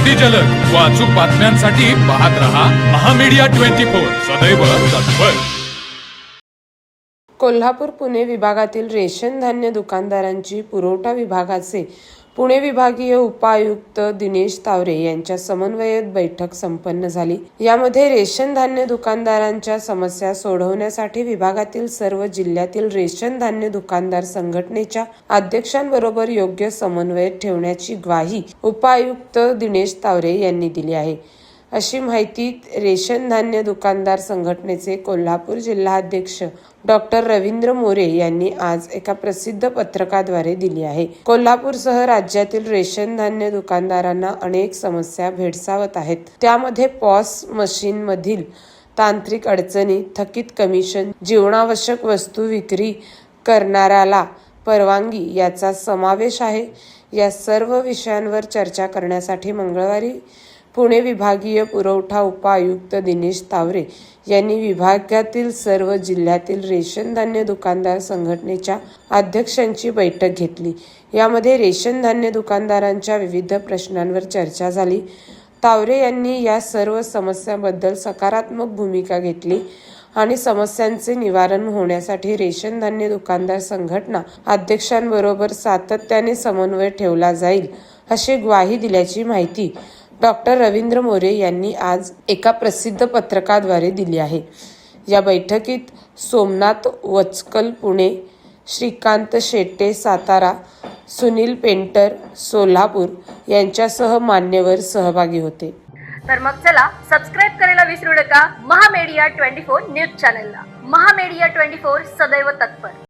अगदी जलद व अचूक बातम्यांसाठी पाहत रहा महामीडिया 24 सदैव तत्पर। कोल्हापूर पुणे विभागातील रेशन धान्य दुकानदारांची पुरवठा विभागाचे पुणे विभागीय उपायुक्त दिनेश तावरे यांच्या समन्वयात बैठक संपन्न झाली। यामध्ये रेशन धान्य दुकानदारांच्या समस्या सोडवण्यासाठी विभागातील सर्व जिल्ह्यातील रेशन धान्य दुकानदार संघटनेच्या अध्यक्षांबरोबर योग्य समन्वय ठेवण्याची ग्वाही उपायुक्त दिनेश तावरे यांनी दिली आहे, अशी माहिती रेशन धान्य दुकानदार संघटनेचे कोल्हापूर जिल्हाध्यक्ष डॉक्टर रवींद्र मोरे यांनी आज एका प्रसिद्ध पत्रकाद्वारे दिली आहे। कोल्हापूरसह राज्यातील रेशन धान्य दुकानदारांना अनेक समस्या भेडसावत आहेत। त्यामध्ये पॉस मशीन मधील तांत्रिक अडचणी, थकीत कमिशन, जीवनावश्यक वस्तू विक्री करणाऱ्याला परवानगी याचा समावेश आहे। या सर्व विषयांवर चर्चा करण्यासाठी मंगळवारी पुणे विभागीय पुरवठा उपायुक्त दिनेश तावरे यांनी विभागातील सर्व जिल्ह्यातील रेशन धान्य दुकानदार संघटनेच्या अध्यक्षांची बैठक घेतली। यामध्ये रेशन धान्य दुकानदारांच्या विविध प्रश्नांवर चर्चा झाली। तावरे यांनी या सर्व समस्यांबद्दल सकारात्मक भूमिका घेतली आणि समस्यांचे निवारण होण्यासाठी रेशन धान्य दुकानदार संघटना अध्यक्षांबरोबर सातत्याने समन्वय ठेवला जाईल, अशी ग्वाही दिल्याची माहिती डॉक्टर रवींद्र मोरे यांनी आज एका प्रसिद्ध पत्रकाद्वारे दिली आहे। या बैठकीत सोमनाथ वचकल पुणे, श्रीकांत शेट्टे सातारा, सुनील पेंटर सोलापूर यांच्यासह मान्यवर सहभागी होते। तर मग चला सबस्क्राइब करायला विसरू नका महामीडिया 24 न्यूज चॅनलला। महामीडिया 24 सदैव तत्पर।